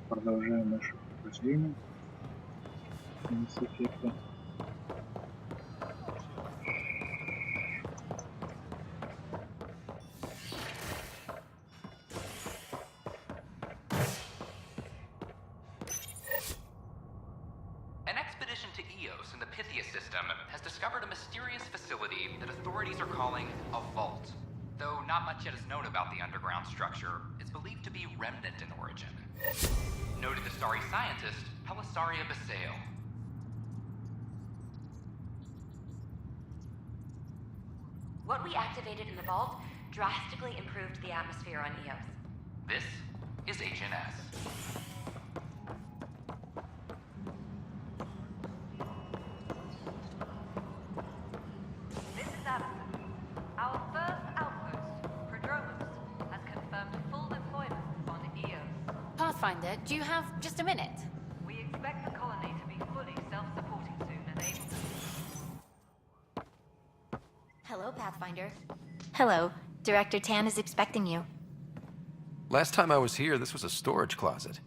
Продолжаем наше прохождение Mass Effect. An expedition to Eos in the Pythia system has discovered a mysterious facility that authorities are calling a vault. Though not much yet is known about the underground structure, it's believed to be remnant in origin. Noted Astari scientist Pelisaria Basale. What we activated in the vault drastically improved the atmosphere on Eos. This is HNS. This is Allison. Our first outpost, Prodromos, has confirmed full deployment on Eos. Pathfinder, do you have just a minute? We expect the colony to be fully self-supporting soon and able to... Hello, Pathfinder. Hello. Director Tan is expecting you. Last time I was here, this was a storage closet.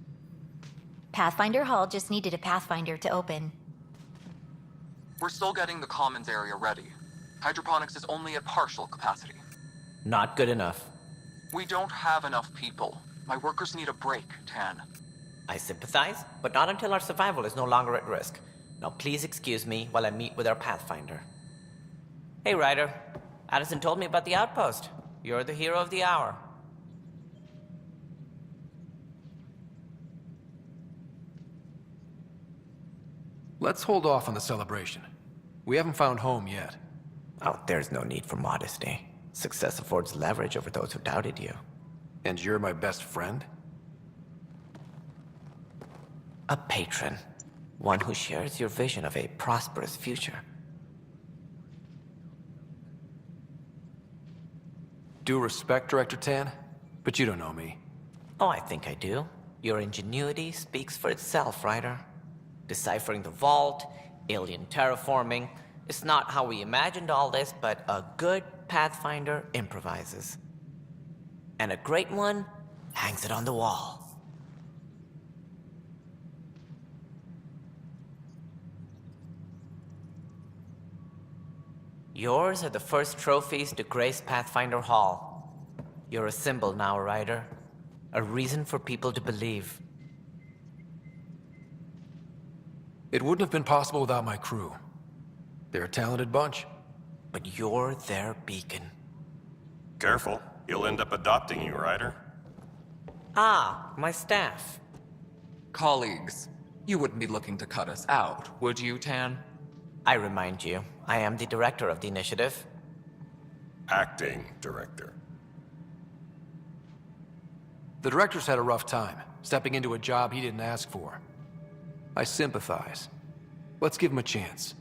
Pathfinder Hall just needed a Pathfinder to open. We're still getting the commons area ready. Hydroponics is only at partial capacity. Not good enough. We don't have enough people. My workers need a break, Tan. I sympathize, but not until our survival is no longer at risk. Now please excuse me while I meet with our Pathfinder. Hey, Ryder. Addison told me about the outpost. You're the hero of the hour. Let's hold off on the celebration. We haven't found home yet. Oh, there's no need for modesty. Success affords leverage over those who doubted you. And you're my best friend? A patron. One who shares your vision of a prosperous future. Due respect, Director Tan, but you don't know me. Oh, I think I do. Your ingenuity speaks for itself, Ryder. Deciphering the vault, alien terraforming. It's not how we imagined all this, but a good Pathfinder improvises. And a great one hangs it on the wall. Yours are the first trophies to grace Pathfinder Hall. You're a symbol now, Ryder. A reason for people to believe. It wouldn't have been possible without my crew. They're a talented bunch. But you're their beacon. Careful, he'll end up adopting you, Ryder. Ah, my staff. Colleagues, you wouldn't be looking to cut us out, would you, Tan? I remind you, I am the director of the initiative. Acting director. The director's had a rough time, stepping into a job he didn't ask for. I sympathize. Let's give him a chance.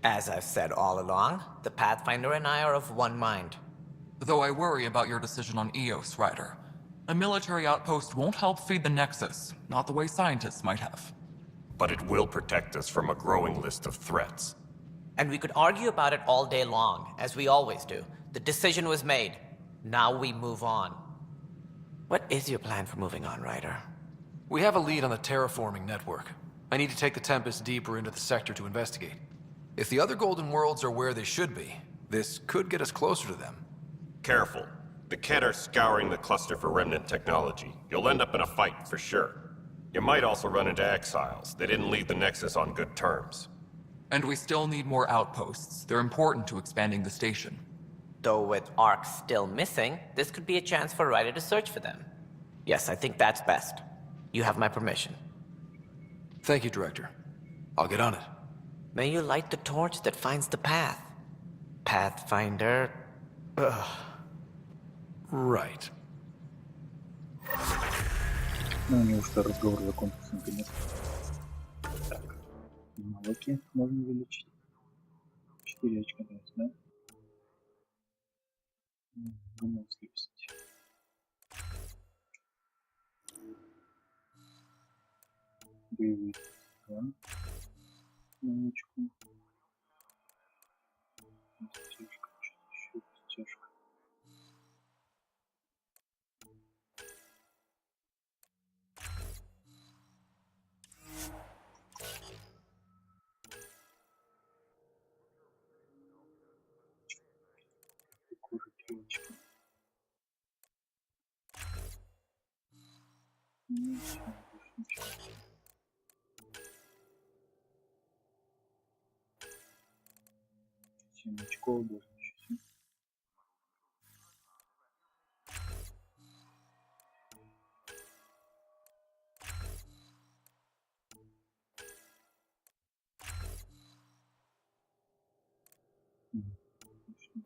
As I've said all along, the Pathfinder and I are of one mind. Though I worry about your decision on Eos, Ryder. A military outpost won't help feed the Nexus, not the way scientists might have. But it will protect us from a growing list of threats. And we could argue about it all day long, as we always do. The decision was made. Now we move on. What is your plan for moving on, Ryder? We have a lead on the terraforming network. I need to take the Tempest deeper into the sector to investigate. If the other Golden Worlds are where they should be, this could get us closer to them. Careful. The Kett are scouring the cluster for remnant technology. You'll end up in a fight, for sure. You might also run into exiles. They didn't leave the Nexus on good terms. And we still need more outposts. They're important to expanding the station. Though with Ark still missing, this could be a chance for Ryder to search for them. Yes, I think that's best. You have my permission. Thank you, Director. I'll get on it. May you light the torch that finds the path. Pathfinder... Ugh. Right. Ну, неужто разговор закончился наконец. Так, навыки можно увеличить. 4 очка дать, да? Выносливость. Боевые. Да. Минуточку. Стяжка. Что еще стяжка? стрелочка. Ну, всё, больше ничего. 7 очков должен еще 7. Отлично.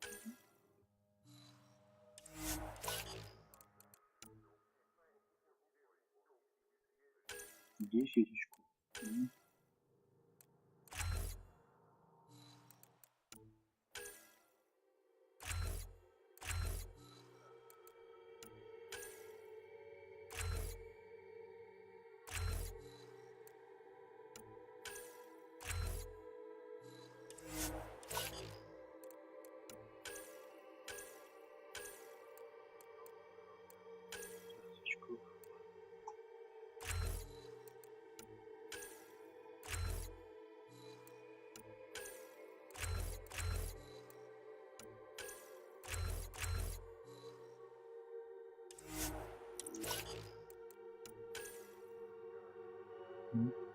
10 очков. Очков.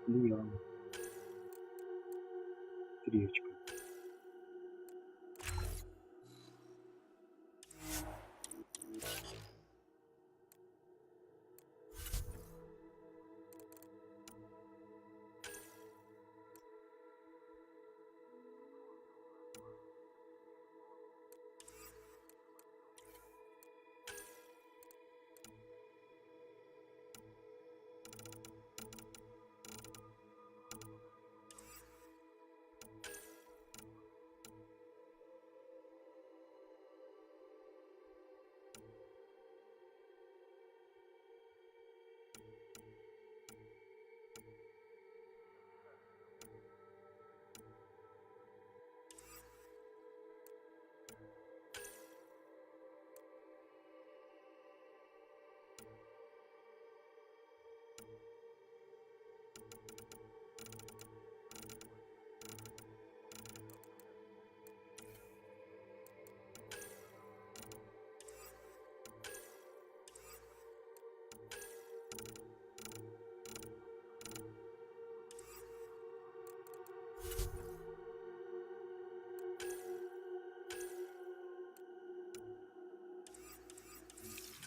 Влияло. 3 очка.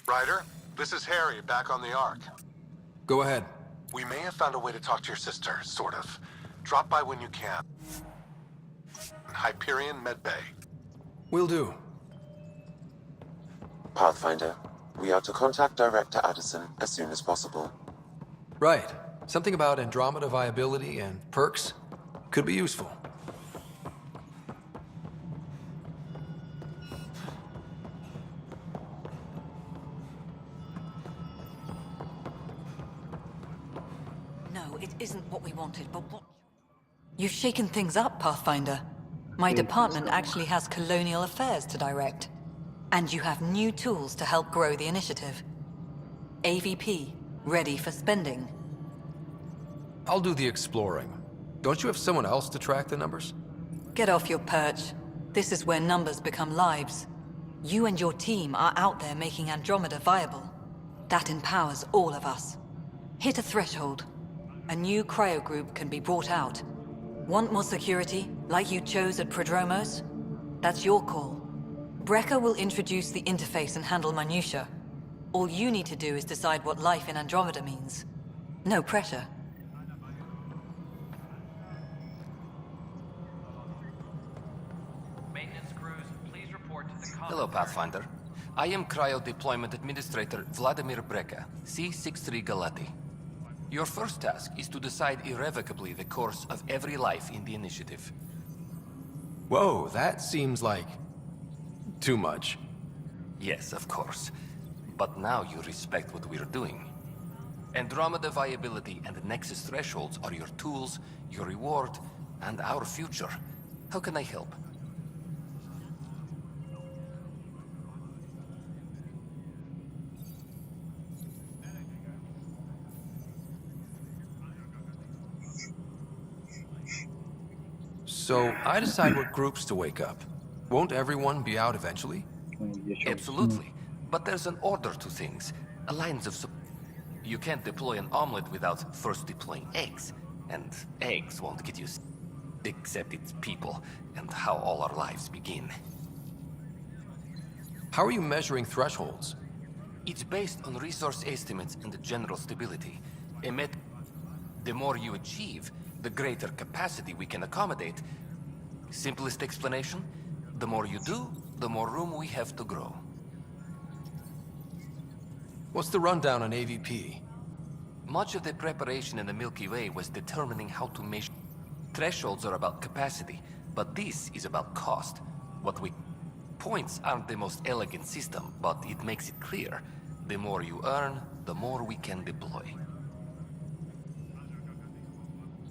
Ryder, this is Harry, back on the Ark. Go ahead. We may have found a way to talk to your sister, sort of. Drop by when you can. Hyperion Medbay. Will do. Pathfinder, we are to contact Director Addison as soon as possible. Right. Something about Andromeda viability and perks could be useful. No, it isn't what we wanted, but what... You've shaken things up, Pathfinder. My department actually has colonial affairs to direct. And you have new tools to help grow the initiative. AVP, ready for spending. I'll do the exploring. Don't you have someone else to track the numbers? Get off your perch. This is where numbers become lives. You and your team are out there making Andromeda viable. That empowers all of us. Hit a threshold. A new cryo group can be brought out. Want more security, like you chose at Prodromos? That's your call. Brecker will introduce the interface and handle minutiae. All you need to do is decide what life in Andromeda means. No pressure. Maintenance crews, please report to the... Hello, Pathfinder. I am Cryo Deployment Administrator Vladimir Brecker, C-63 Galati. Your first task is to decide irrevocably the course of every life in the initiative. Whoa, that seems like... too much. Yes, of course. But now you respect what we're doing. Andromeda viability and Nexus thresholds are your tools, your reward, and our future. How can I help? So, I decide what groups to wake up. Won't everyone be out eventually? Я çalıştım. Absolutely. But there's an order to things. Lines of You can't deploy an omelet without first deploying eggs. And eggs won't get you except it's people, and how all our lives begin. How are you measuring thresholds? It's based on resource estimates and the general stability. The more you achieve, the greater capacity we can accommodate. Simplest explanation, the more you do, the more room we have to grow. What's the rundown on AVP? Much of the preparation in the Milky Way was determining how to measure. Thresholds are about capacity, but this is about cost. Points aren't the most elegant system, but it makes it clear. The more you earn, the more we can deploy.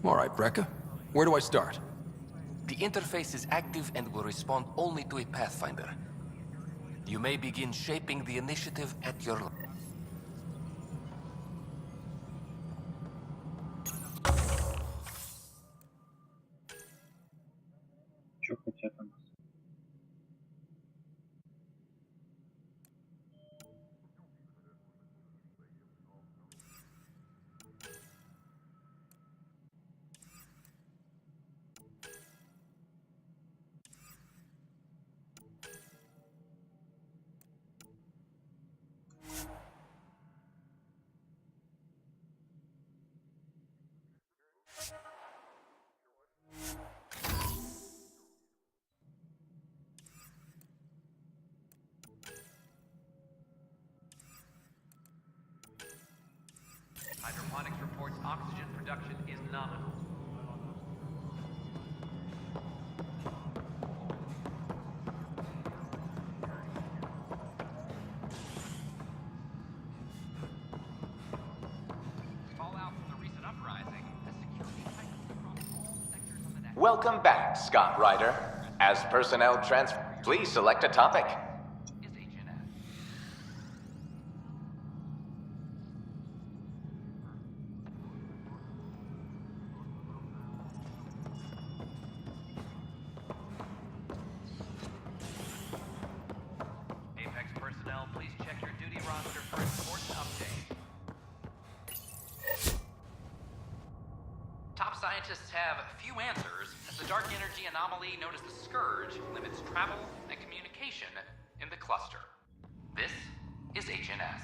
All right, Brekka. Where do I start? The interface is active and will respond only to a Pathfinder. You may begin shaping the initiative at your level. Что хотят от нас? Hydroponics reports oxygen production is nominal. Fallout from the recent uprising has security tightened across all sectors of the network. Welcome back, Scott Ryder. As personnel transfer, please select a topic. Is HNS. Apex personnel, please check your duty roster for important updates. Top scientists have few answers, as the dark energy anomaly known as the Scourge limits travel and communication in the cluster. This is HNS.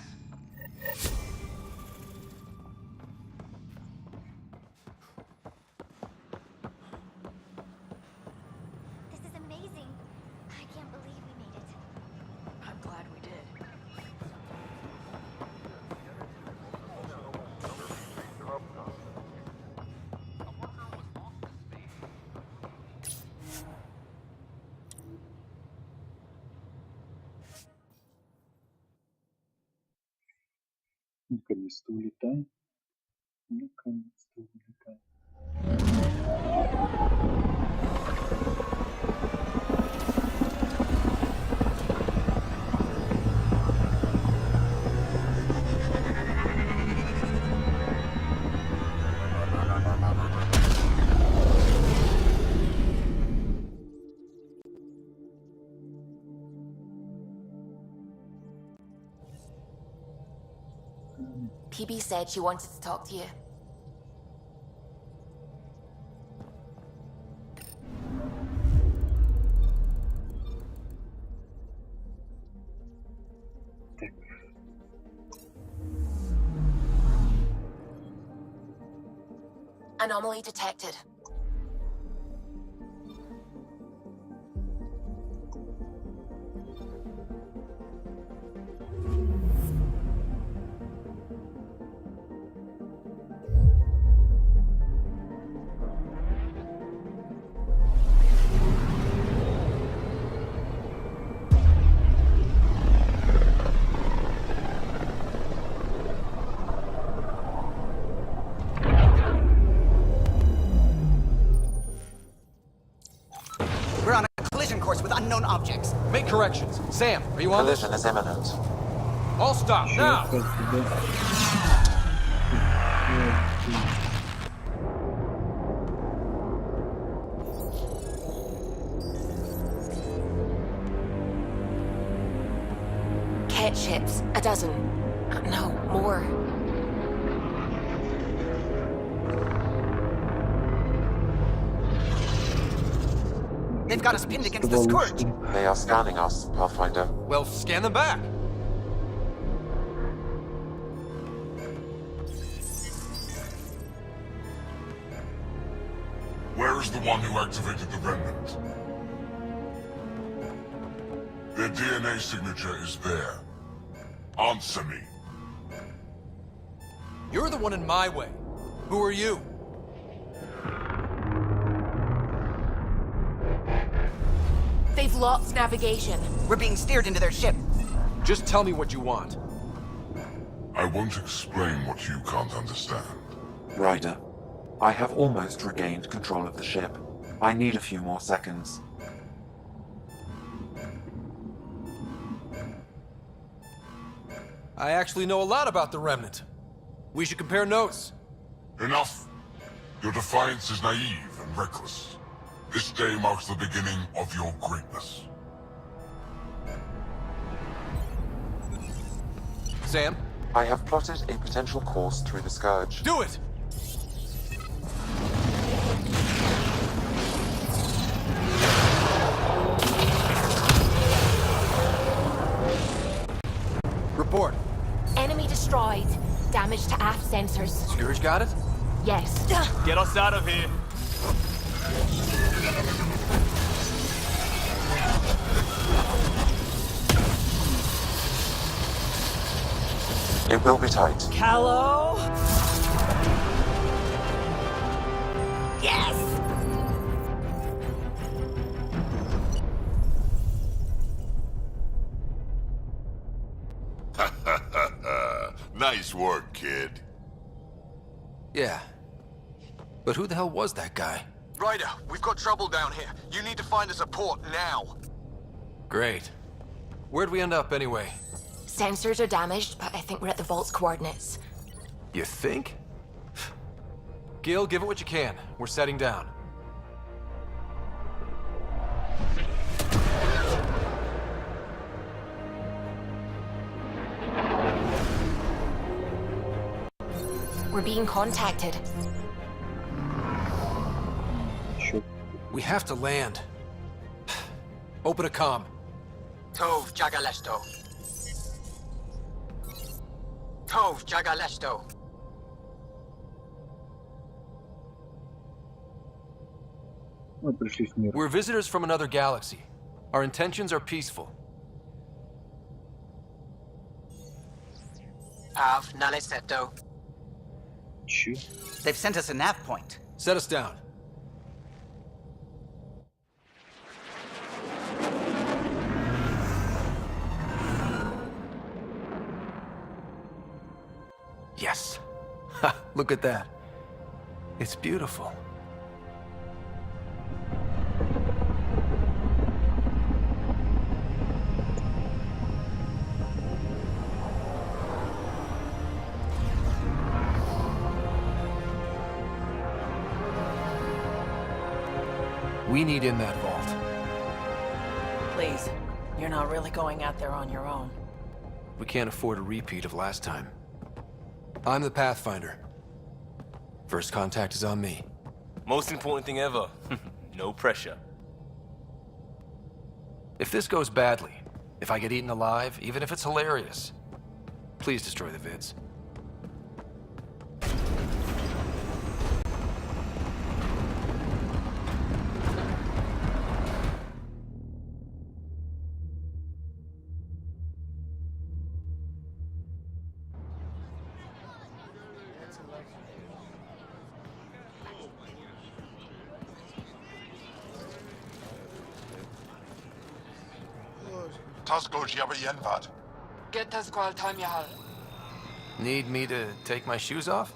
This is amazing. I can't believe we made it. I'm glad we did. A worker was lost in space. Наконец-то улетаем. Наконец-то улетаем. PB said she wanted to talk to you. Anomaly detected. We're on a collision course with unknown objects. Make corrections. Sam, are you on this? Collision is imminent. All stop now! ships. A dozen. No, more. They've got us pinned against the Scourge. They are scanning us, Pathfinder. Well, scan them back. Where is the one who activated the Remnant? Their DNA signature is there. Answer me. You're the one in my way. Who are you? They've lost navigation. We're being steered into their ship. Just tell me what you want. I won't explain what you can't understand. Ryder, I have almost regained control of the ship. I need a few more seconds. I actually know a lot about the Remnant. We should compare notes. Enough! Your defiance is naive and reckless. This day marks the beginning of your greatness. Sam? I have plotted a potential course through the Scourge. Do it! Report. Enemy destroyed. Damage to aft sensors. Scourge got it? Yes. Get us out of here. It will be tight. Callow? Yes! Nice work, kid. Yeah. But who the hell was that guy? Ryder, we've got trouble down here. You need to find us a port now. Great. Where'd we end up anyway? Sensors are damaged, but I think we're at the vault's coordinates. You think? Gil, give it what you can. We're setting down. We're being contacted. Sure. We have to land. Open a comm. Tov Jagalesto. Tov Jagalesto. Мы пришли с миром. We're visitors from another galaxy. Our intentions are peaceful. Av Naleseto. Чё? They've sent us a nav point. Set us down. Yes. Ha, look at that. It's beautiful. We need in that vault. Please, you're not really going out there on your own. We can't afford a repeat of last time. I'm the Pathfinder. First contact is on me. Most important thing ever. No pressure. If this goes badly, if I get eaten alive, even if it's hilarious, please destroy the vids. Tasco Jabba Yenvat. Get us call Tamyahal. Need me to take my shoes off?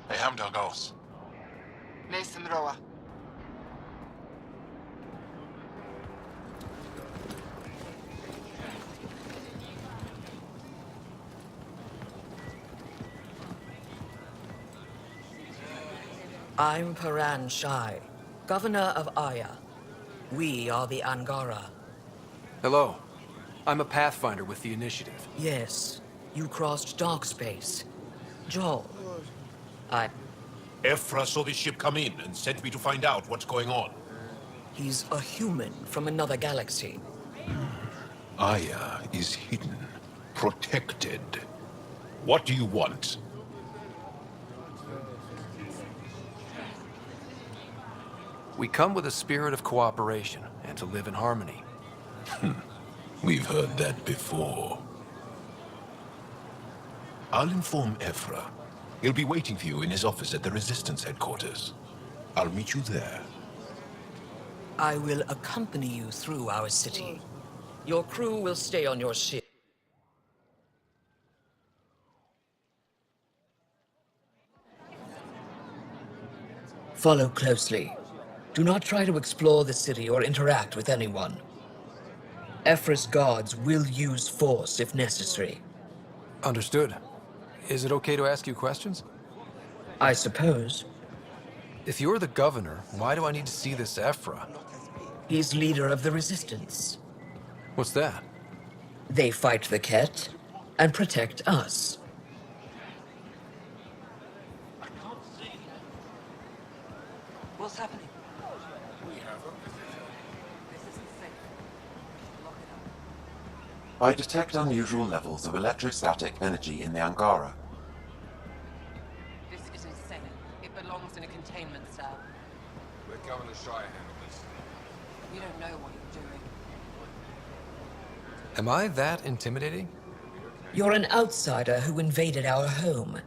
Hey, Hamdel goes. Nathan Roa. I'm Paran Shai, Governor of Aya. We are the Angara. Hello. I'm a Pathfinder with the Initiative. Yes, you crossed dark space. Joel, Ephra saw this ship come in and sent me to find out what's going on. he's a human from another galaxy. Aya is hidden, protected. What do you want? We come with a spirit of cooperation and to live in harmony. We've heard that before. I'll inform Ephra. He'll be waiting for you in his office at the Resistance headquarters. I'll meet you there. I will accompany you through our city. Your crew will stay on your ship. Follow closely. Do not try to explore the city or interact with anyone. Ephra's guards will use force if necessary. Understood. Is it okay to ask you questions? I suppose. If you're the governor, why do I need to see this Ephra? He's leader of the Resistance. What's that? They fight the Ket and protect us. What's happening? I detect unusual levels of electrostatic energy in the Angara. This is insane. It belongs in a containment cell. Let Governor Shire handle this. You don't know what you're doing. Am I that intimidating? You're an outsider who invaded our home.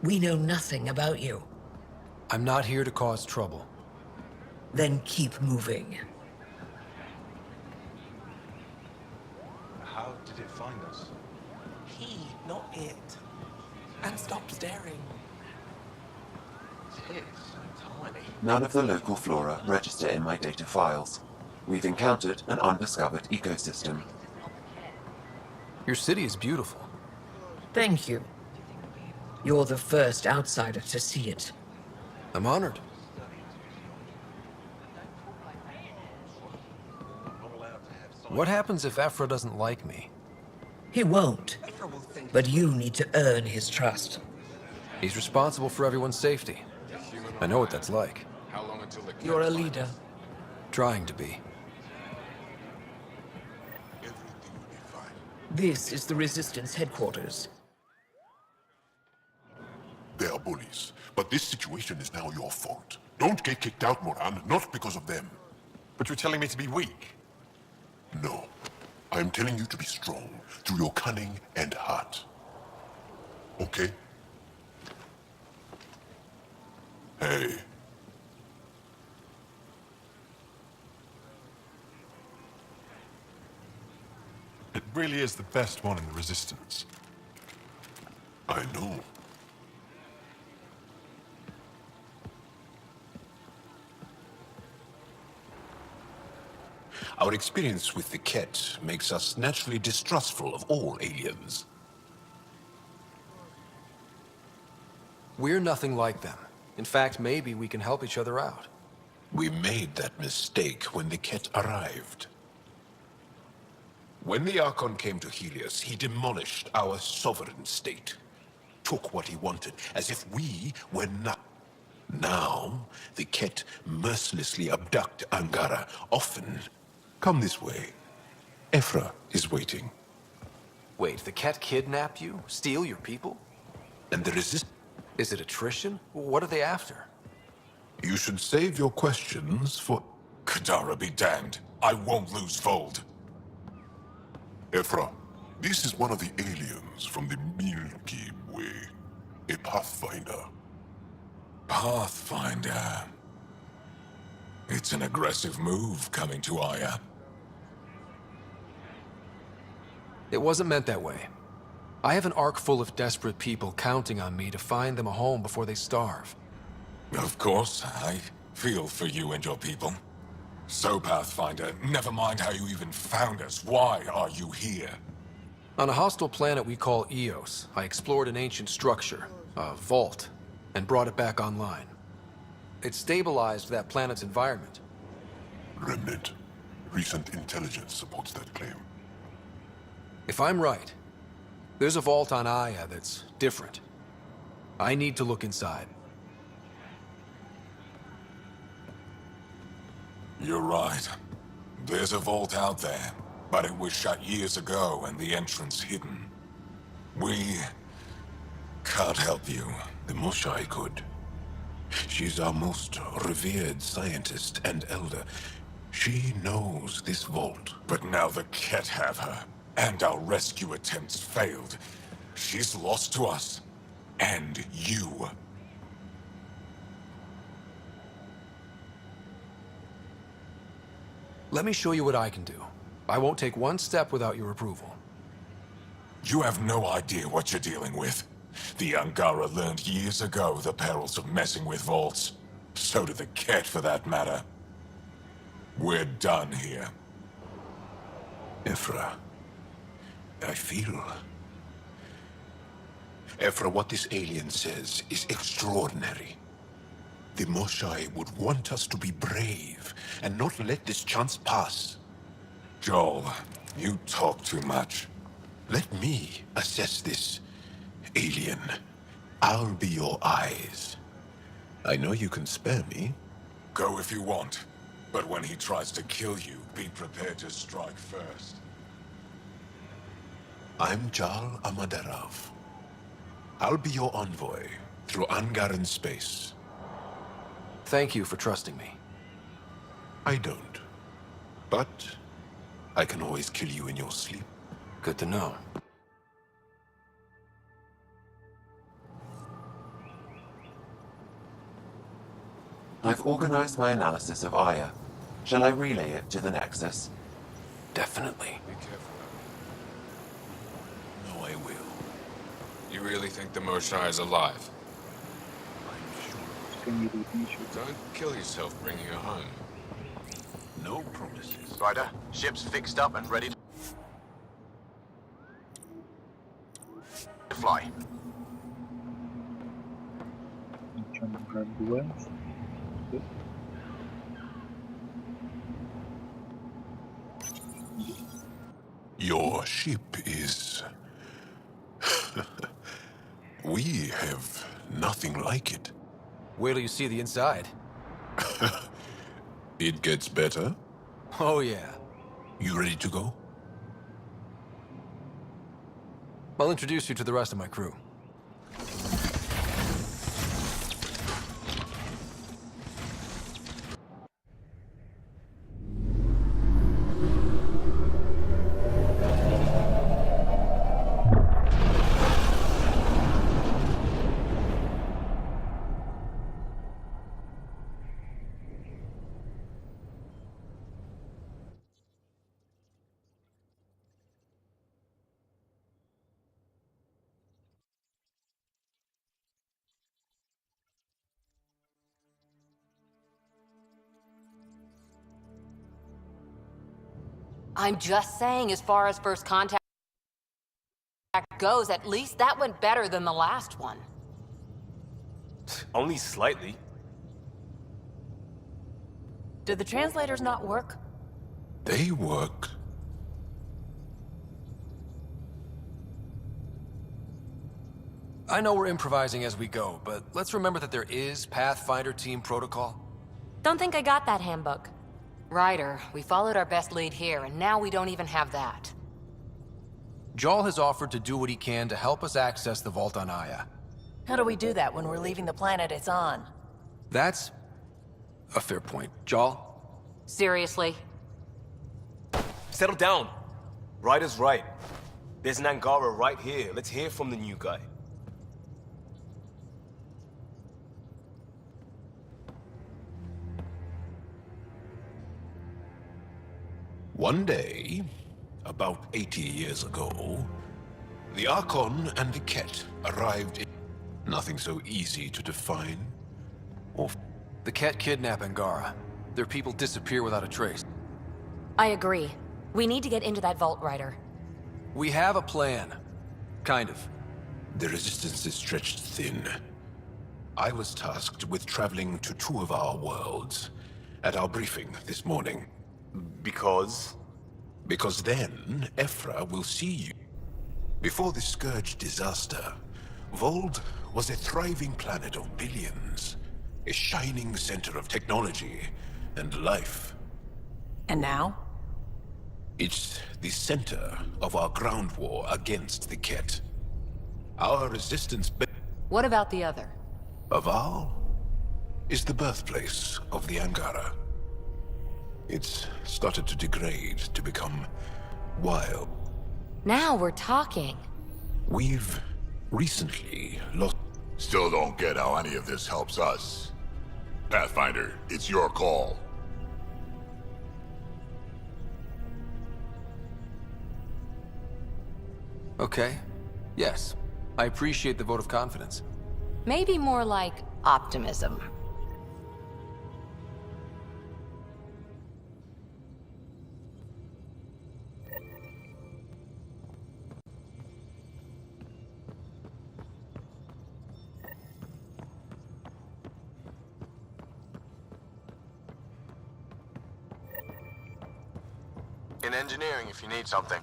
We know nothing about you. I'm not here to cause trouble. Then keep moving. How did it find us? He, not it. And stop staring. It's tiny. None of the local flora register in my data files. We've encountered an undiscovered ecosystem. Your city is beautiful. Thank you. You're the first outsider to see it. I'm honored. What happens if Ephra doesn't like me? He won't. But you need to earn his trust. He's responsible for everyone's safety. I know what that's like. How long until the You're a leader. Trying to be. This is the Resistance headquarters. They are bullies, but this situation is now your fault. Don't get kicked out, Moran, not because of them. But you're telling me to be weak. No. I'm telling you to be strong, through your cunning and heart. Okay? Hey. It really is the best one in the Resistance. I know. Our experience with the Ket makes us naturally distrustful of all aliens. We're nothing like them. In fact, maybe we can help each other out. We made that mistake when the Ket arrived. When the Archon came to Helios, he demolished our sovereign state. Took what he wanted, as if we were not. Now, the Ket mercilessly abduct Angara, often. Come this way. Ephra is waiting. Wait, the Ket kidnap you? Steal your people? And the resist... Is it attrition? What are they after? You should save your questions for... Kadara be damned. I won't lose Vold. Ephra, this is one of the aliens from the Milky Way. A Pathfinder. Pathfinder. It's an aggressive move coming to Aya. It wasn't meant that way. I have an ark full of desperate people counting on me to find them a home before they starve. Of course, I feel for you and your people. So, Pathfinder, never mind how you even found us. Why are you here? On a hostile planet we call Eos, I explored an ancient structure, a vault, and brought it back online. It stabilized that planet's environment. Remnant. Recent intelligence supports that claim. If I'm right, there's a vault on Aya that's different. I need to look inside. You're right. There's a vault out there, but it was shut years ago and the entrance hidden. We can't help you. The Moshai could. She's our most revered scientist and elder. She knows this vault. But now the Ket have her, and our rescue attempts failed. She's lost to us. And you. Let me show you what I can do. I won't take one step without your approval. You have no idea what you're dealing with. The Angara learned years ago the perils of messing with vaults. So did the Ket, for that matter. We're done here. Ephra, I feel... Ephra, what this alien says is extraordinary. The Moshai would want us to be brave and not let this chance pass. Joel, you talk too much. Let me assess this, alien. I'll be your eyes. I know you can spare me. Go if you want. But when he tries to kill you, be prepared to strike first. I'm Jal Amaderov. I'll be your envoy through Angaran space. Thank you for trusting me. I don't. But I can always kill you in your sleep. Good to know. I've organized my analysis of Aya. Shall I relay it to the Nexus? Definitely. Be careful. No, I will. You really think the Moshai is alive? Don't kill yourself bringing her home. No promises. Ryder, ship's fixed up and ready to fly. Trying to grab the wings. Good. Your ship is... We have nothing like it. Wait till you see the inside. It gets better. Oh yeah. You ready to go? I'll introduce you to the rest of my crew. I'm just saying, as far as first contact goes, at least that went better than the last one. Only slightly. Did the translators not work? They work. I know we're improvising as we go, but let's remember that there is Pathfinder team protocol. Don't think I got that handbook. Ryder, we followed our best lead here, and now we don't even have that. Jal has offered to do what he can to help us access the vault on Aya. How do we do that when we're leaving the planet it's on? That's a fair point. Jal? Seriously? Settle down. Ryder's right. There's an Angara right here. Let's hear from the new guy. One day, about 80 years ago, the Archon and the Ket arrived in... Nothing so easy to define or... The Ket kidnap Angara. Their people disappear without a trace. I agree. We need to get into that vault, Ryder. We have a plan. Kind of. The resistance is stretched thin. I was tasked with traveling to 2 of our worlds at our briefing this morning. Because? Because then, Ephra will see you. Before the Scourge disaster, Vold was a thriving planet of billions. A shining center of technology and life. And now? It's the center of our ground war against the Ket. Our resistance... What about the other? Aval is the birthplace of the Angara. It's started to degrade, to become wild. Now we're talking. We've recently lost... Still don't get how any of this helps us. Pathfinder, it's your call. Okay. Yes. I appreciate the vote of confidence. Maybe more like optimism. In engineering if you need something.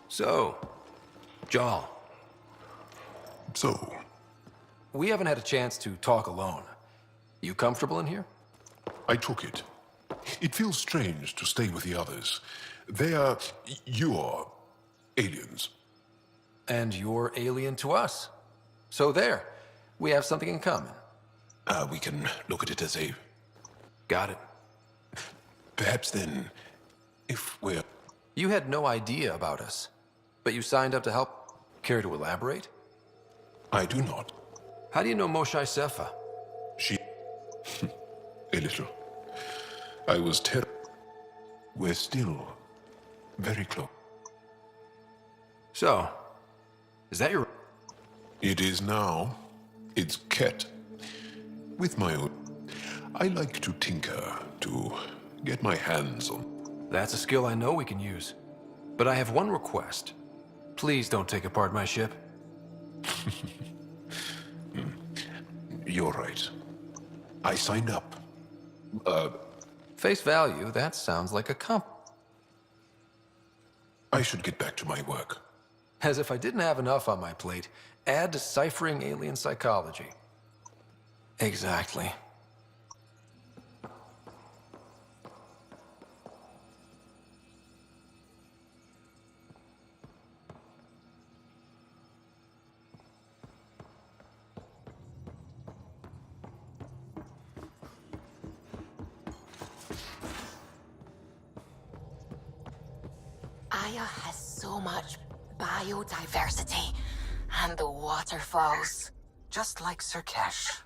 So, Jarl. So? We haven't had a chance to talk alone. You comfortable in here? I took it. It feels strange to stay with the others. They are... you're... aliens. And you're alien to us. So there. We have something in common. We can look at it as a... Got it. Perhaps then, if we're... You had no idea about us, but you signed up to help. Care to elaborate? I do not. How do you know Moshae Sefa? She... a little. I was terrible. We're still very close. So, is that your... It is now. It's Ket. With my own... I like to tinker, to get my hands on... That's a skill I know we can use. But I have one request. Please don't take apart my ship. You're right. I signed up. Face value, that sounds like a I should get back to my work. As if I didn't have enough on my plate, add deciphering alien psychology. Exactly. Aya has so much biodiversity, and the waterfalls. Just like Sirkesh.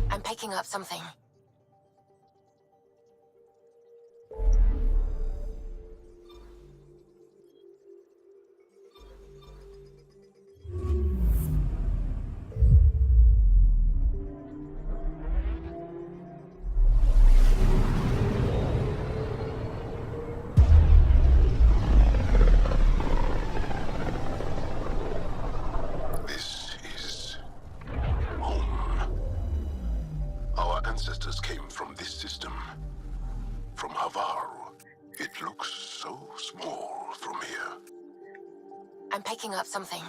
I'm picking up something. This is home. Our ancestors came from this system. From Havaru. It looks so small from here. I'm picking up something.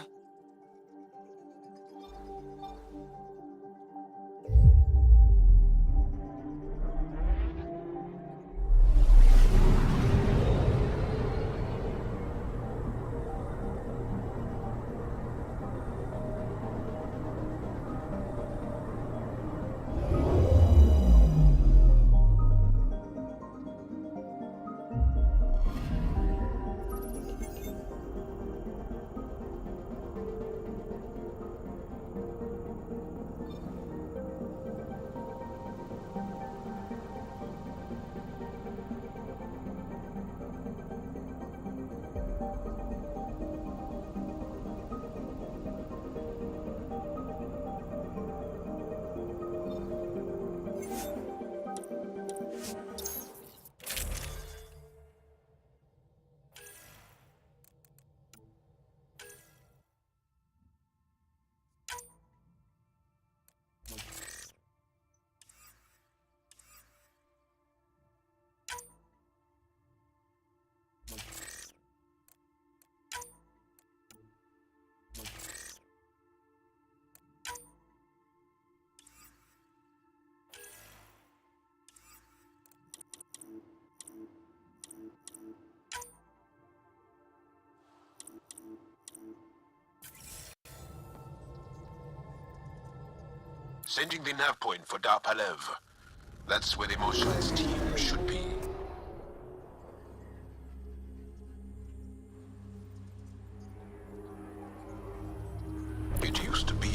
Sending the nav point for Dar Palev. That's where the motionless team should be. It used to be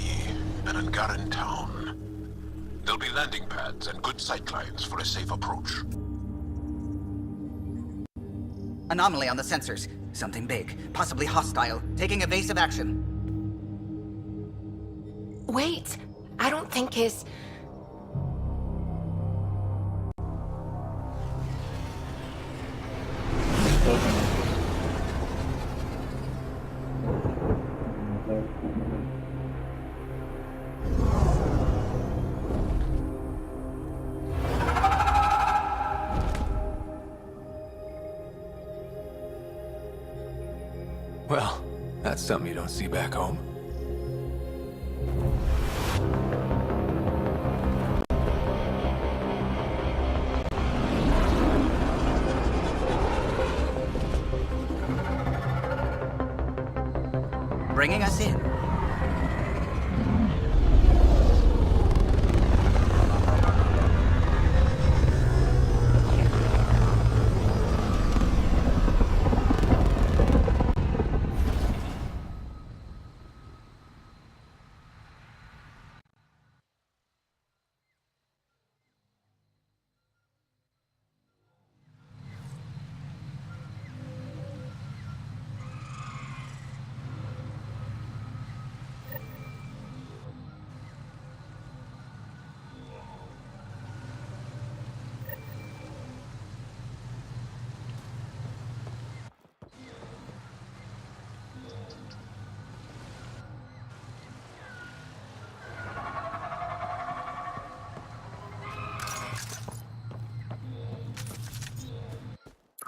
an Angaran town. There'll be landing pads and good sightlines for a safe approach. Anomaly on the sensors. Something big, possibly hostile, taking evasive action. Wait, I don't think his... Well, that's something you don't see back home. Bringing us in.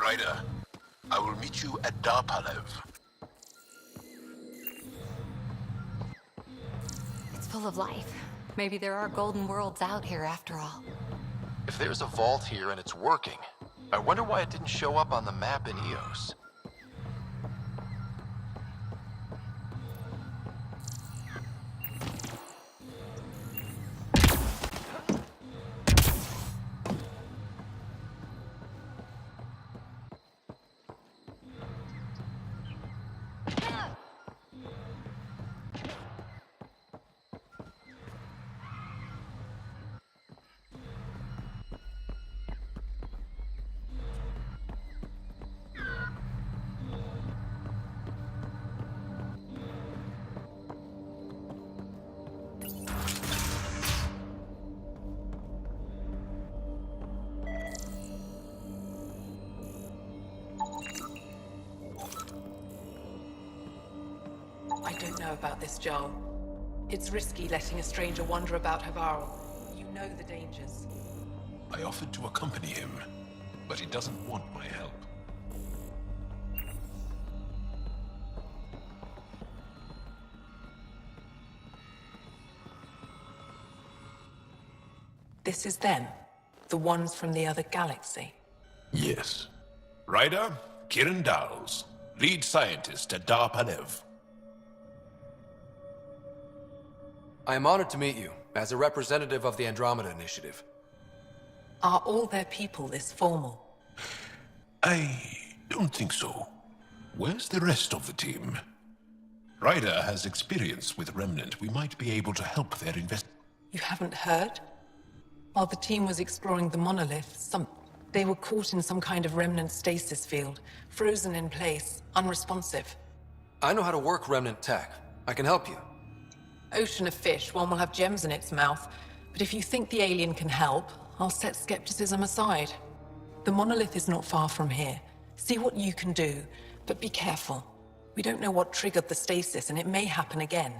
Ryder, I will meet you at Dar Palev. It's full of life. Maybe there are golden worlds out here after all. If there's a vault here and it's working, I wonder why it didn't show up on the map in EOS. I don't know about this, Joel. It's risky letting a stranger wander about Havarl. You know the dangers. I offered to accompany him, but he doesn't want my help. This is them. The ones from the other galaxy. Yes. Ryder, Kiran Dowles, lead scientist at Dar Palev. I am honored to meet you, as a representative of the Andromeda Initiative. Are all their people this formal? I don't think so. Where's the rest of the team? Ryder has experience with Remnant. We might be able to help their You haven't heard? While the team was exploring the monolith, they were caught in some kind of Remnant stasis field, frozen in place, unresponsive. I know how to work Remnant tech. I can help you. Ocean of fish, one will have gems in its mouth. But if you think the alien can help, I'll set skepticism aside. The monolith is not far from here. See what you can do, but be careful. We don't know what triggered the stasis, and it may happen again.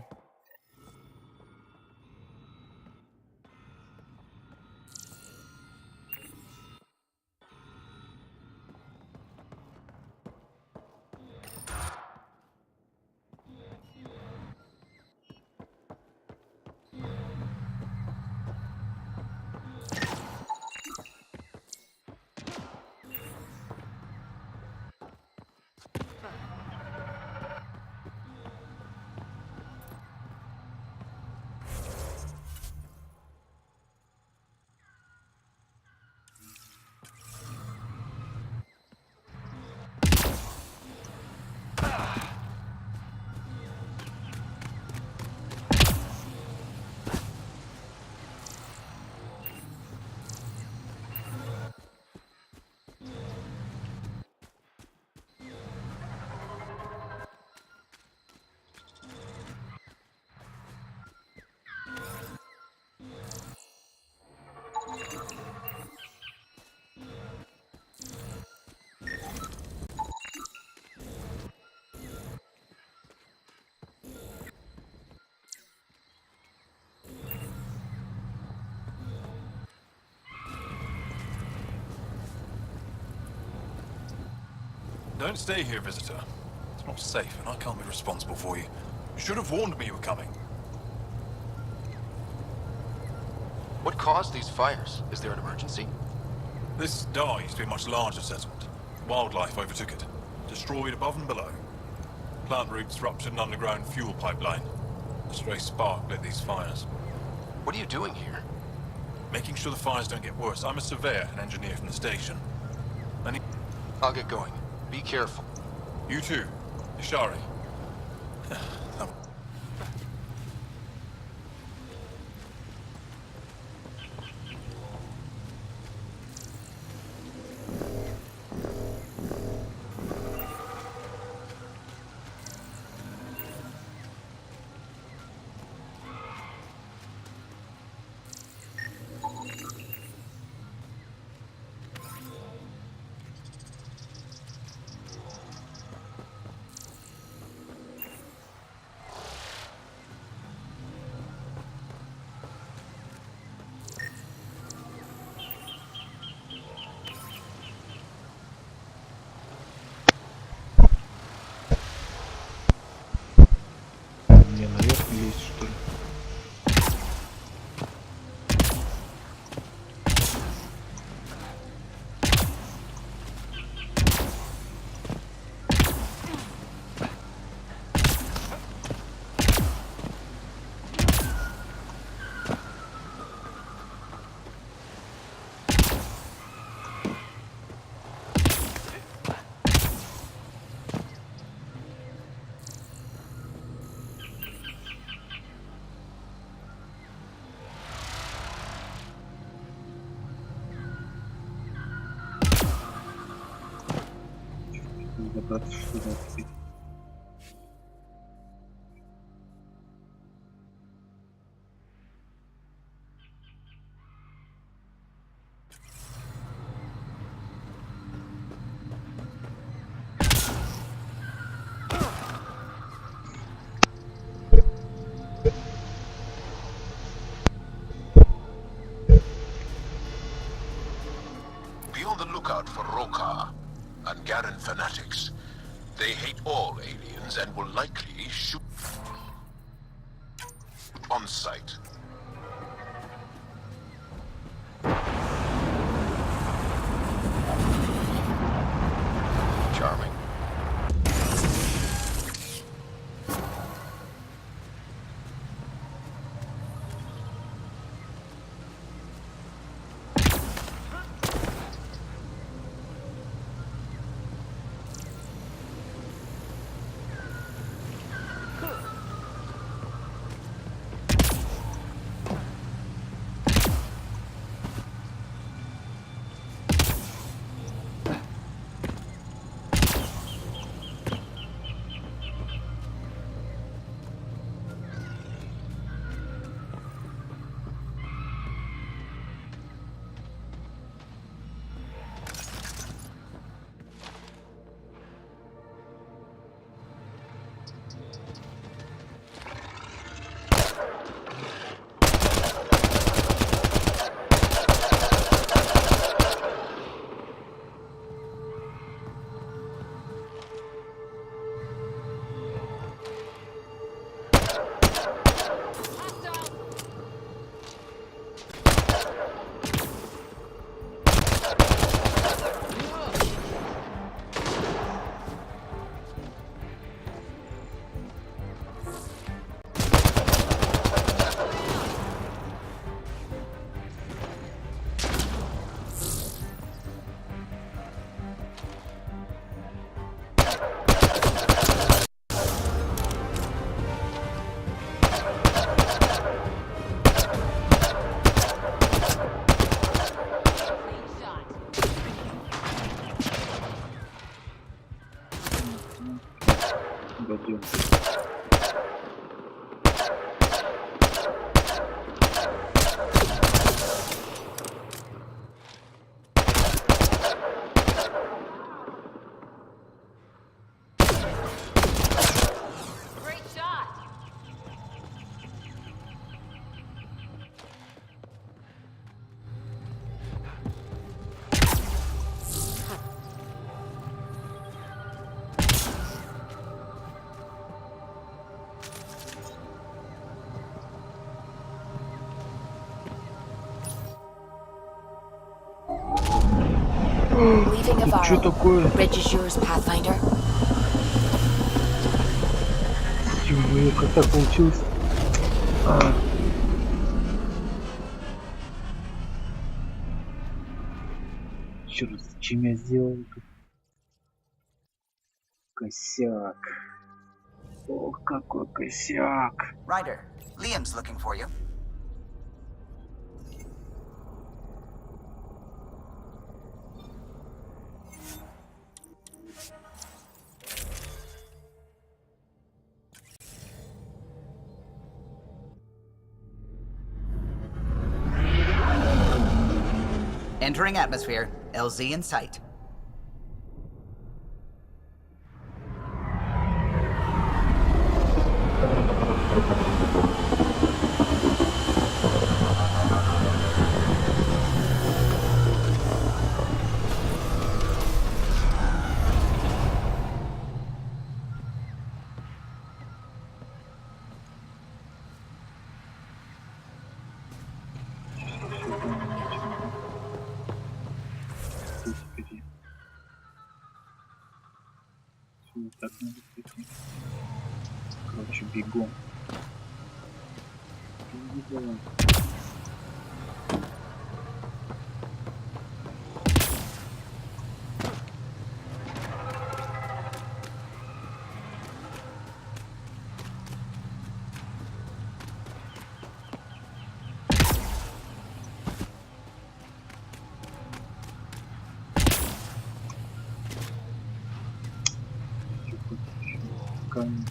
Don't stay here, visitor. It's not safe, and I can't be responsible for you. You should have warned me you were coming. What caused these fires? Is there an emergency? This star used to be a much larger settlement. Wildlife overtook it, destroyed above and below. Plant roots ruptured an underground fuel pipeline. A stray spark lit these fires. What are you doing here? Making sure the fires don't get worse. I'm a surveyor and engineer from the station. I'll get going. Be careful. You too, Ishari. Мне наверх лезть, что ли? Забраться сюда теперь. Be on the lookout for Roka and Garen fanatics. They hate all aliens and will likely shoot on sight. Charming. Пойдем. Leaving Тут что Avaro. такое? Bridge is yours, Pathfinder. Ё-моё, как так получилось? Еще раз, зачем я сделал это? Косяк. Ох, какой косяк. Ryder, Liam's looking for you. Entering atmosphere. LZ in sight. Господи. Всё так надо прийти. Короче, бегом. Бегом. Камень.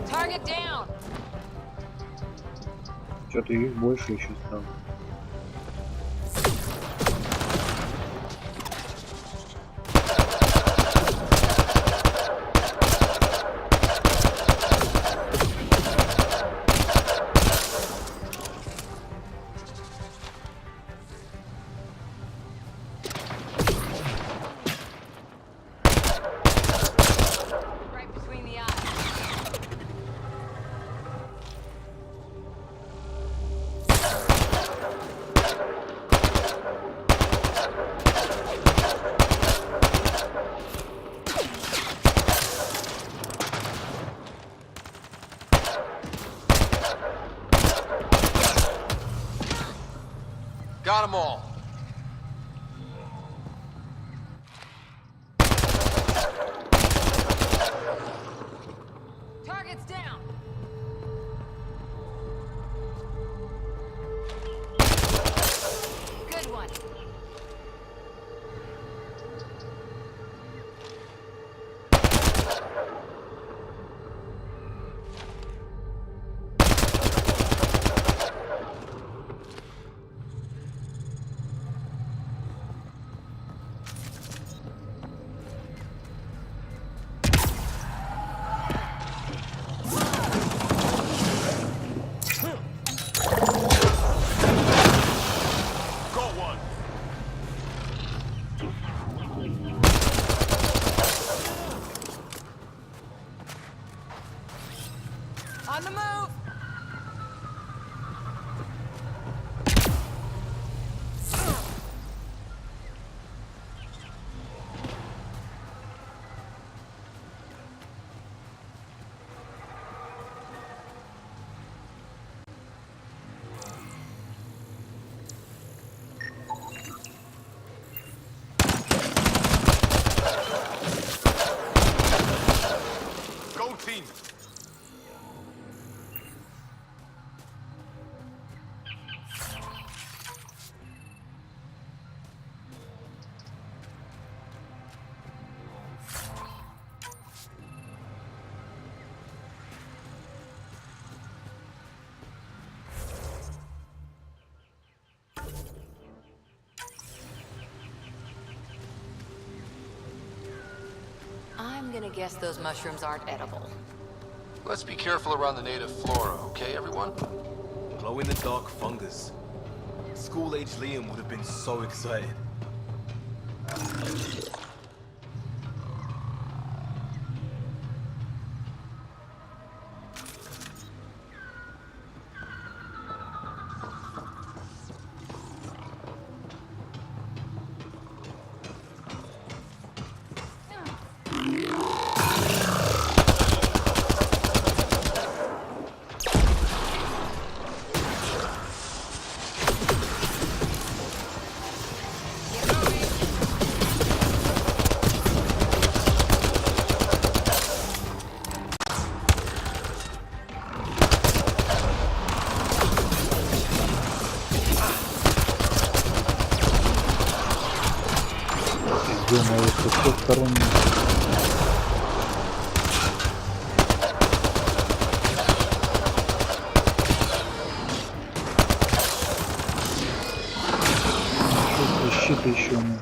Target down. Что-то их больше еще стало. Right between the eyes. Got them all. Target's down. Good one. I'm gonna guess those mushrooms aren't edible. Let's be careful around the native flora, okay, everyone? Glow-in-the-dark fungus. School-age Liam would have been so excited. Ё-моё, со всех сторон. Защита еще нет.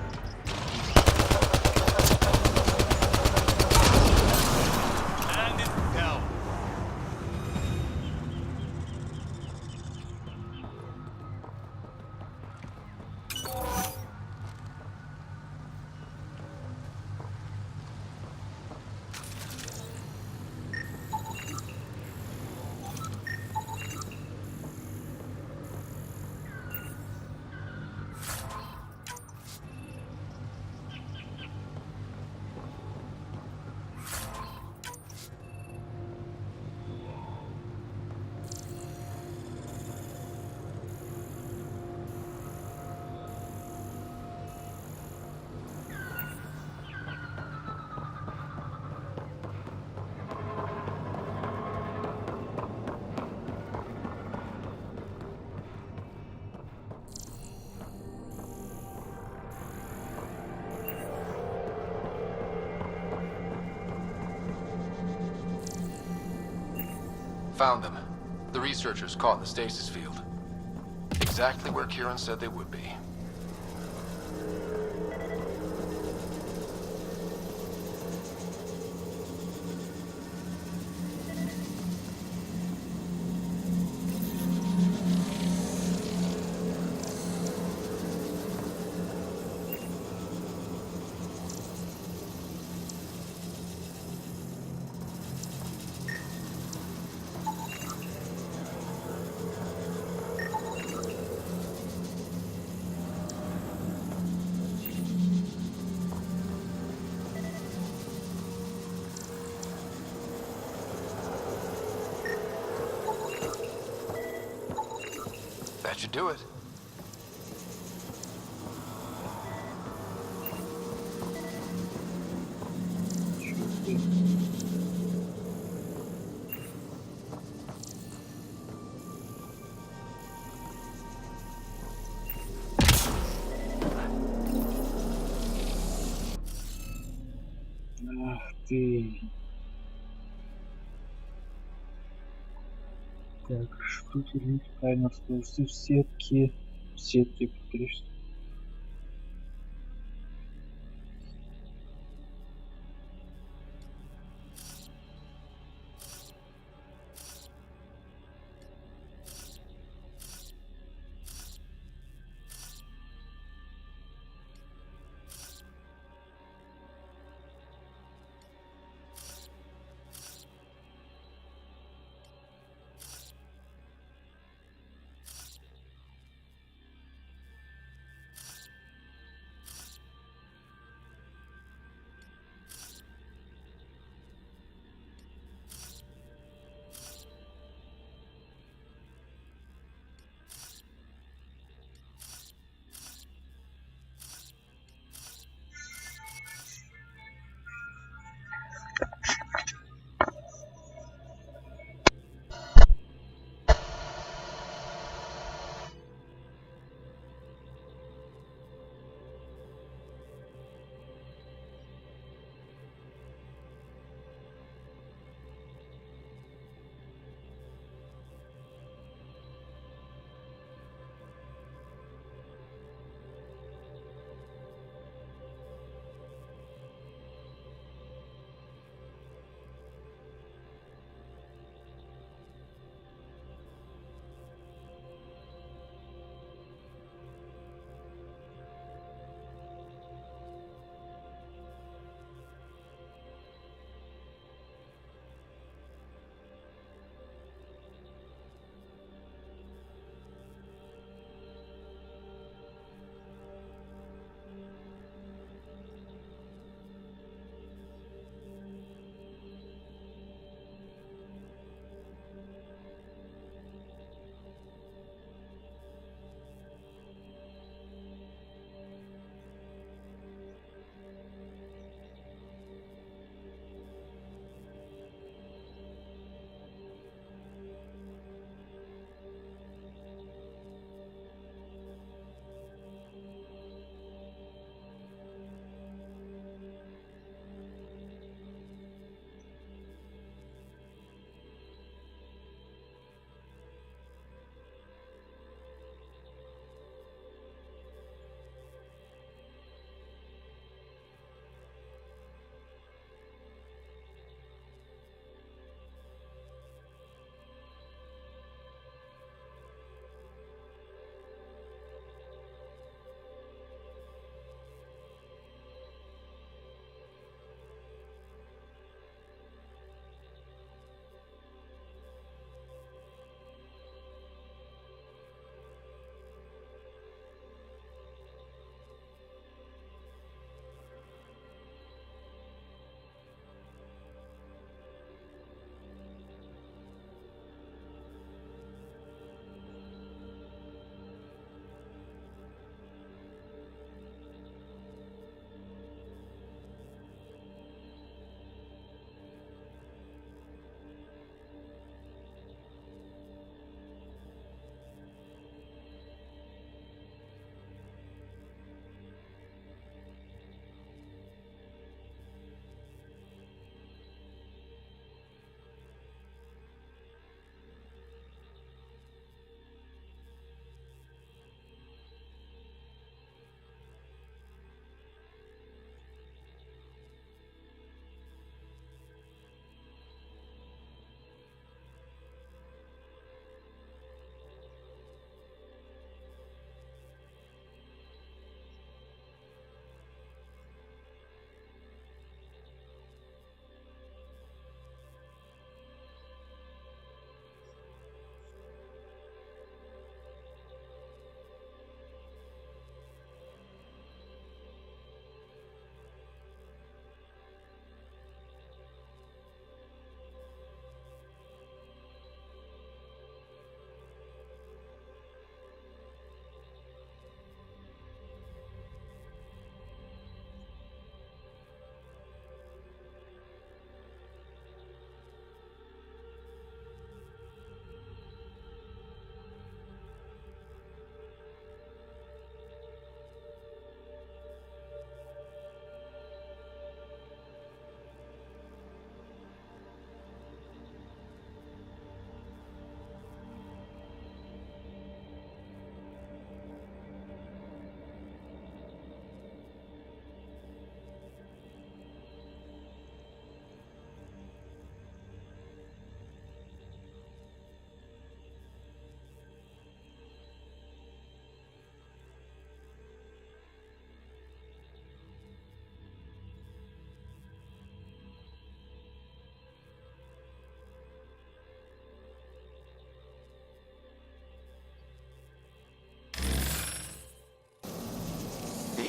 Found them. The researchers caught in the stasis field. Exactly where Kieran said they would be. That should do it. Ах ты. Так, что теперь? Правильно вспомнился в сетке. В сетке, повторюсь, что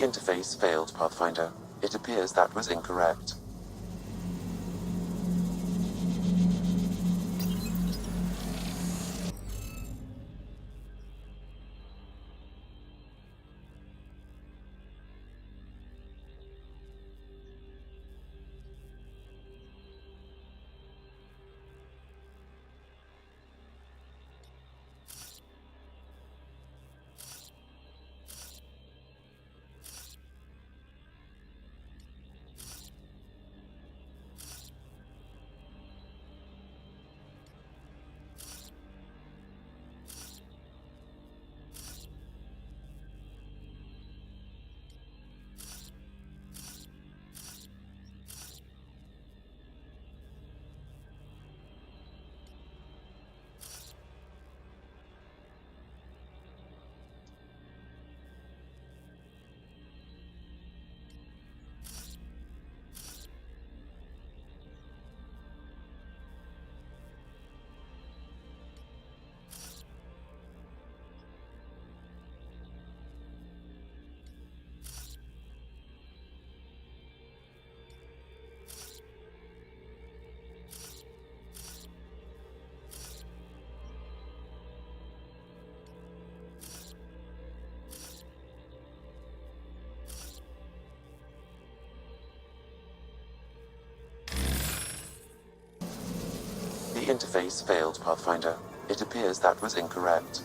interface failed, Pathfinder. It appears that was incorrect. The interface failed, Pathfinder. It appears that was incorrect.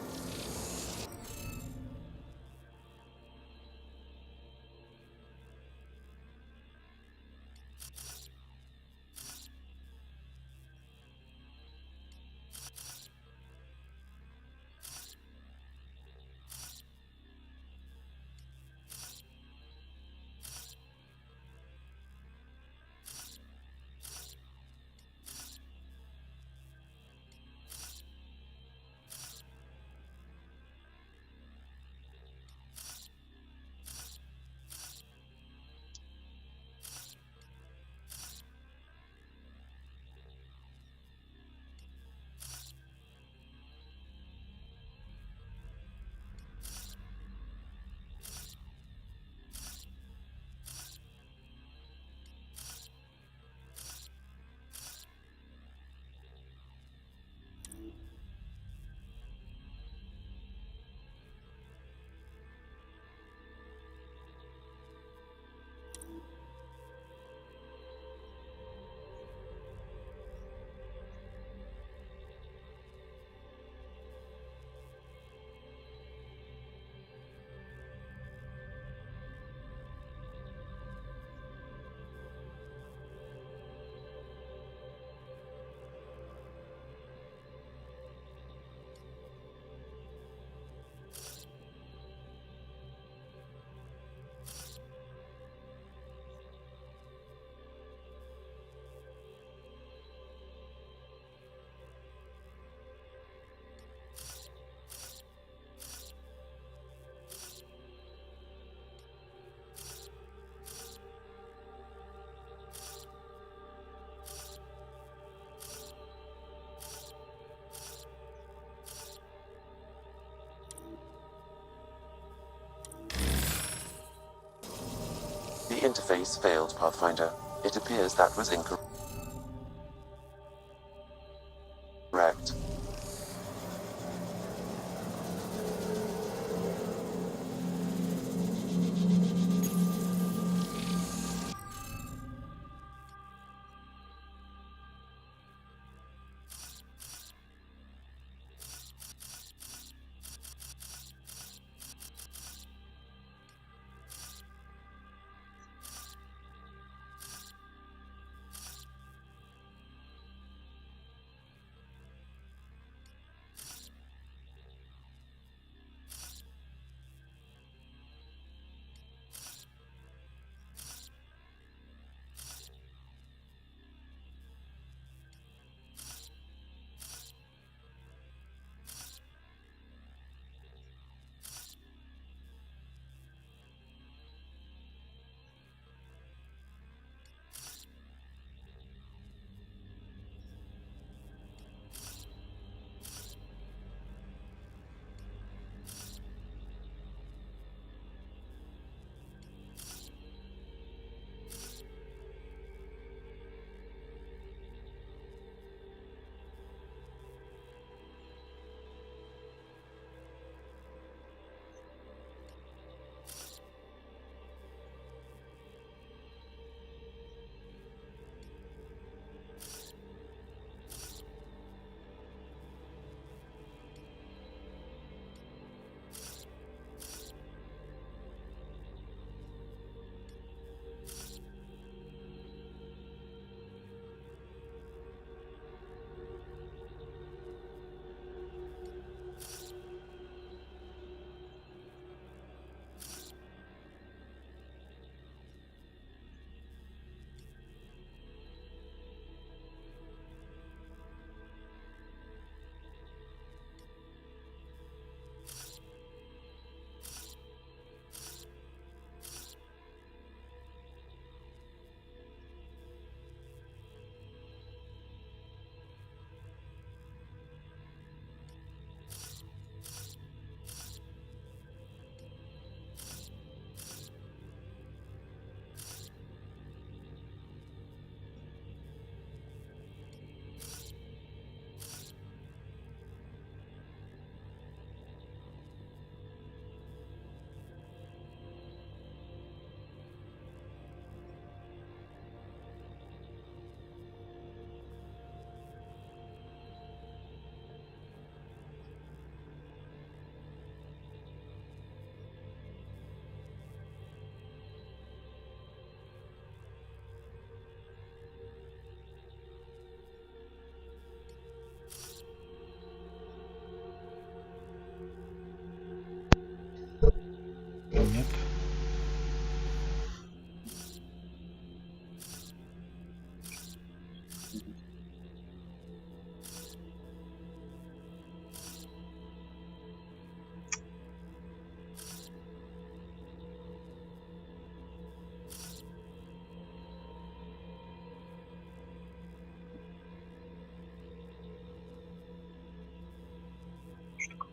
The interface failed, Pathfinder. It appears that was incorrect.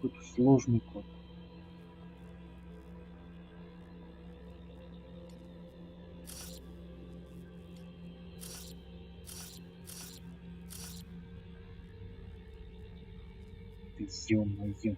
какой-то сложный код. Ё-моё.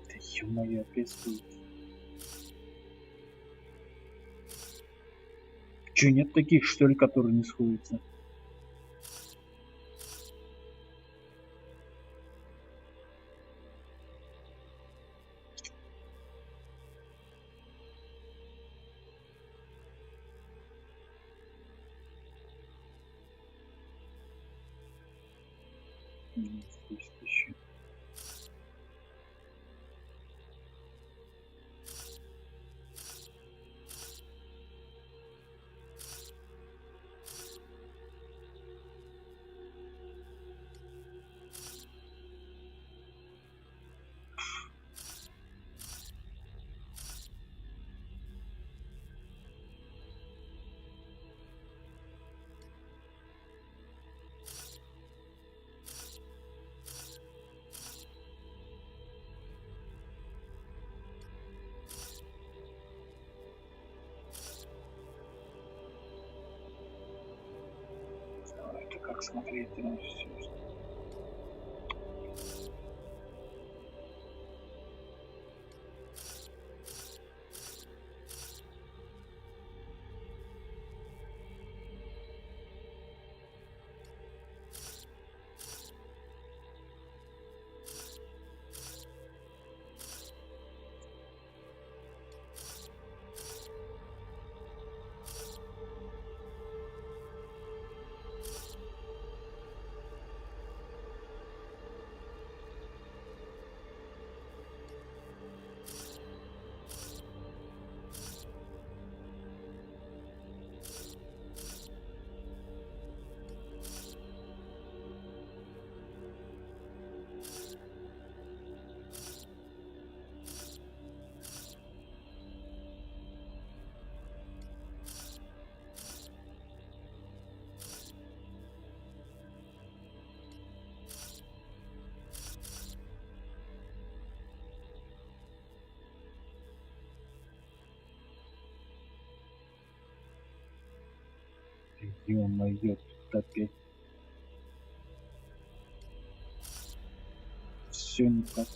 Да ё-моё, опять стоит. Чё, нет таких, что ли, которые не сходятся? Здесь ещё. А это как смотреть на всё? Ё-моё, тут опять всё никак.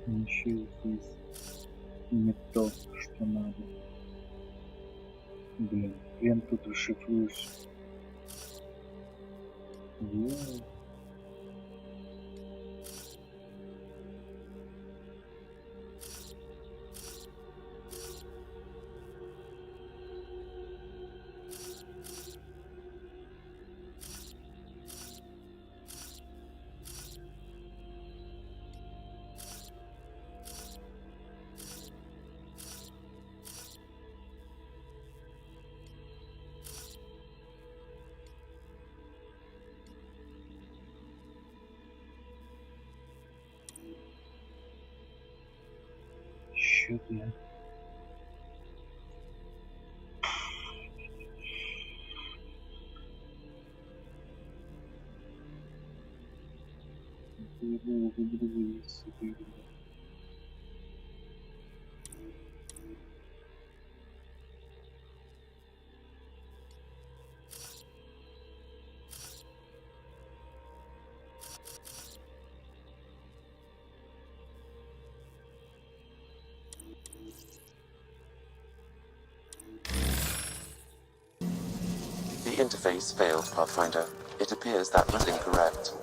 Ещё и здесь не то, что надо. Блин, хрен тут расшифруешь. Ё. Чё-то я... The interface failed, Pathfinder. It appears that was incorrect.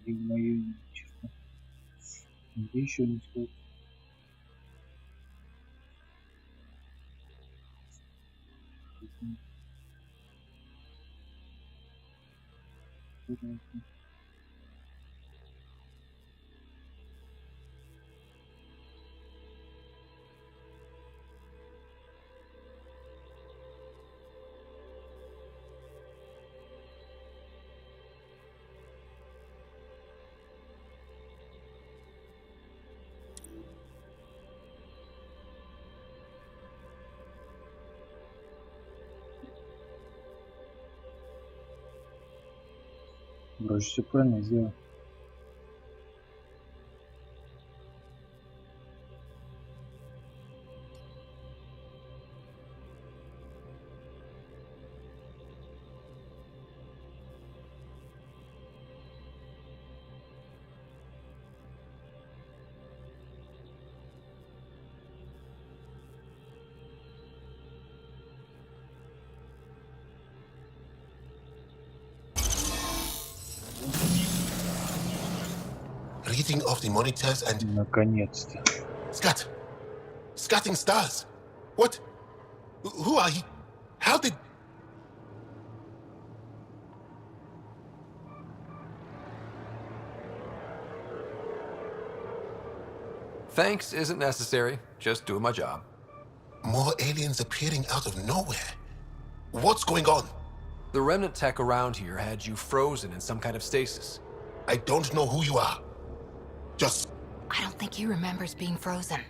Ё-моё, честно. Где еще не стоит? Вроде все правильно сделал. Reading of the monitors and... Наконец-то. Scat! Scatting stars! What? Who are you? How did... Thanks isn't necessary. Just doing my job. More aliens appearing out of nowhere. What's going on? The remnant tech around here had you frozen in some kind of stasis. I don't know who you are. Just I don't think he remembers being frozen.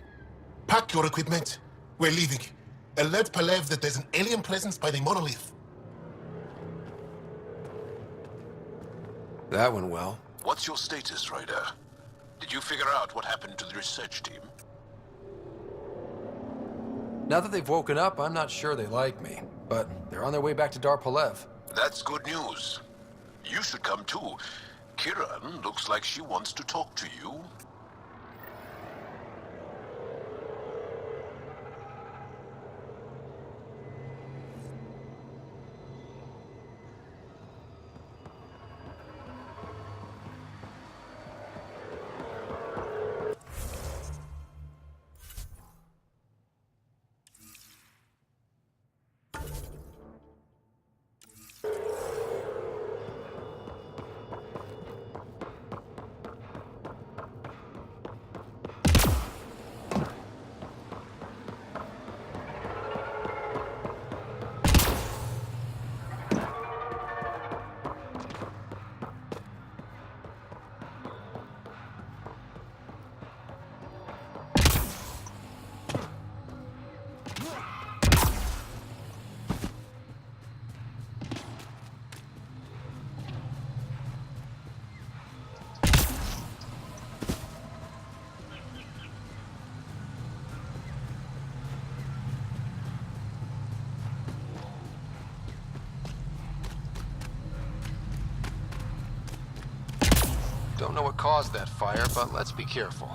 pack your equipment. We're leaving. Alert Palev that there's an alien presence by the monolith. That went well. What's your status, Ryder? Did you figure out what happened to the research team? Now that they've woken up, I'm not sure they like me. But they're on their way back to Dar Palev. That's good news. You should come too. Kiran looks like she wants to talk to you. Don't know what caused that fire, but let's be careful.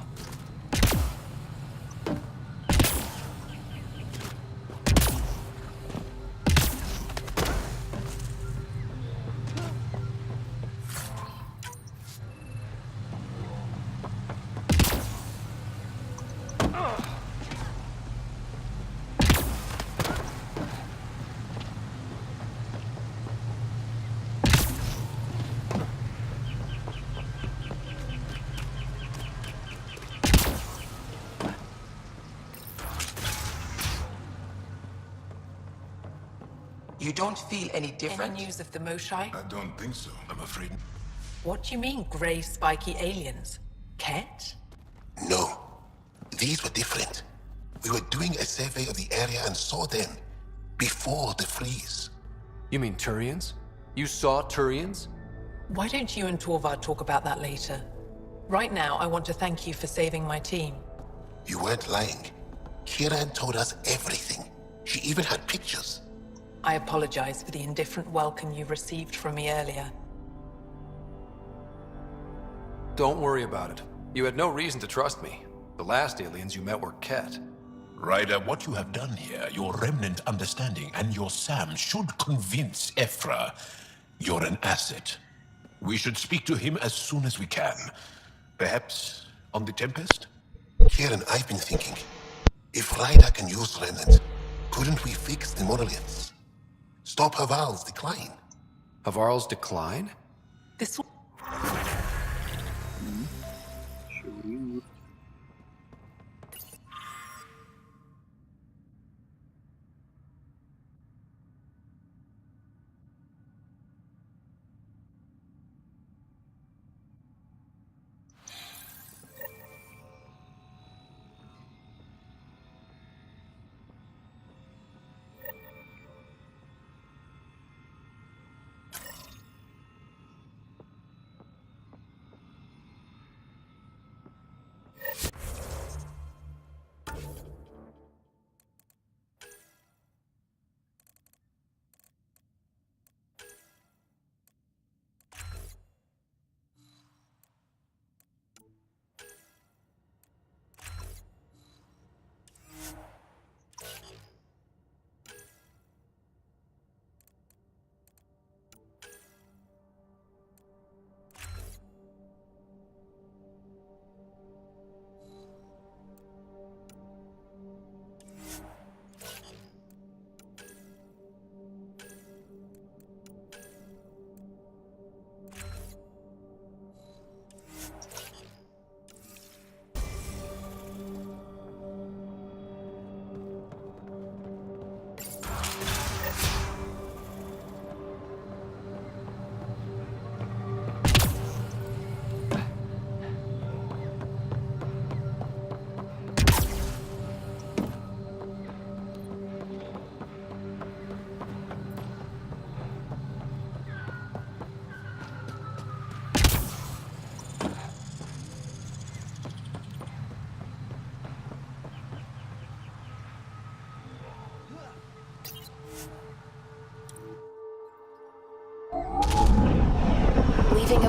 You don't feel any different? Any news of the Moshai? I don't think so, I'm afraid. What do you mean, grey spiky aliens? Ket? No. These were different. We were doing a survey of the area and saw them before the freeze. You mean Turians? You saw Turians? Why don't you and Torvald talk about that later? Right now, I want to thank you for saving my team. You weren't lying. Kiran told us everything. She even had pictures. I apologize for the indifferent welcome you received from me earlier. Don't worry about it. You had no reason to trust me. The last aliens you met were Ket. Ryder, what you have done here, your remnant understanding and your Sam should convince Ephra you're an asset. We should speak to him as soon as we can. Perhaps on the Tempest? Kiran, I've been thinking. If Ryder can use remnant, couldn't we fix the monoliths? Stop Haval's decline. Havarl's decline? This will...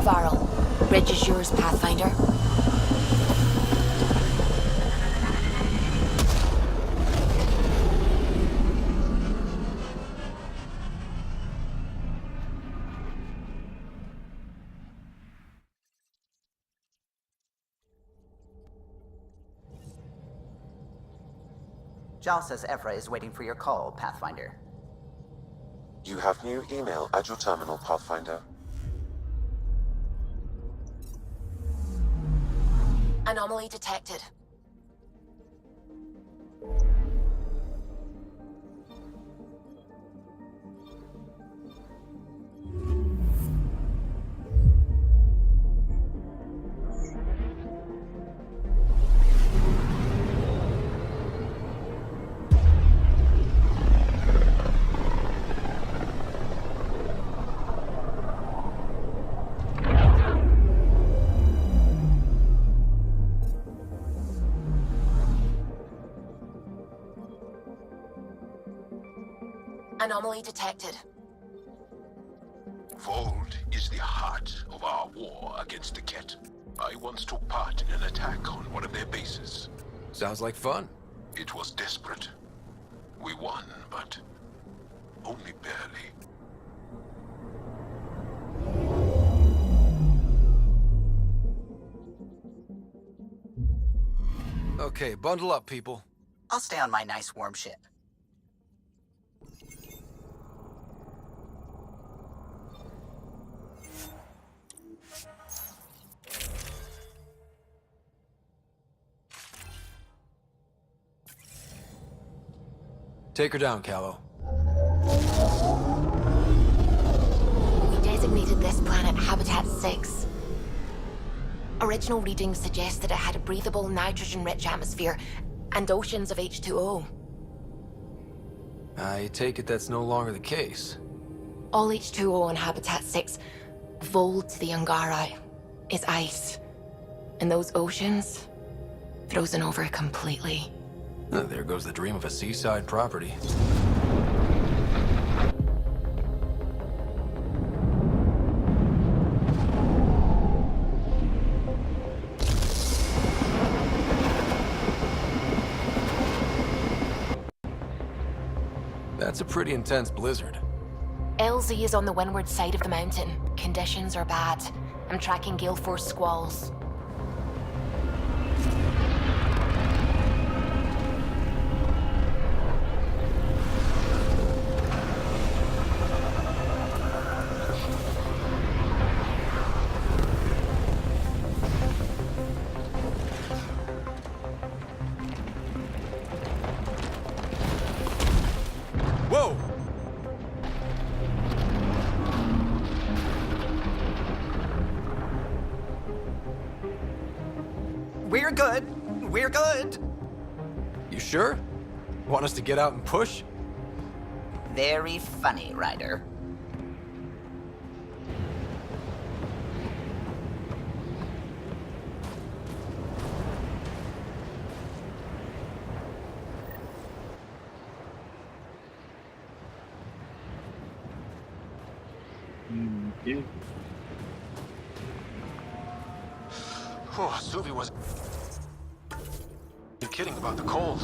Varl. Bridge is yours, Pathfinder. Jal says Ephra is waiting for your call, Pathfinder. You have new email at your terminal, Pathfinder. Anomaly detected. Anomaly detected. Vold is the heart of our war against the Ket. I once took part in an attack on one of their bases. Sounds like fun. It was desperate. We won, but only barely. Okay, bundle up, people. I'll stay on my nice warm ship. Take her down, Callow. We designated this planet Habitat 6. Original readings suggest that it had a breathable, nitrogen-rich atmosphere and oceans of H2O. I take it that's no longer the case. All H2O on Habitat 6, Vold to the Angara, is ice. And those oceans, frozen over completely. There goes the dream of a seaside property. That's a pretty intense blizzard. LZ is on the windward side of the mountain. Conditions are bad. I'm tracking gale force squalls. Whoa! We're good. We're good. You sure? Want us to get out and push? Very funny, Ryder. Yeah. Oh, Suvi was... You're kidding about the cold.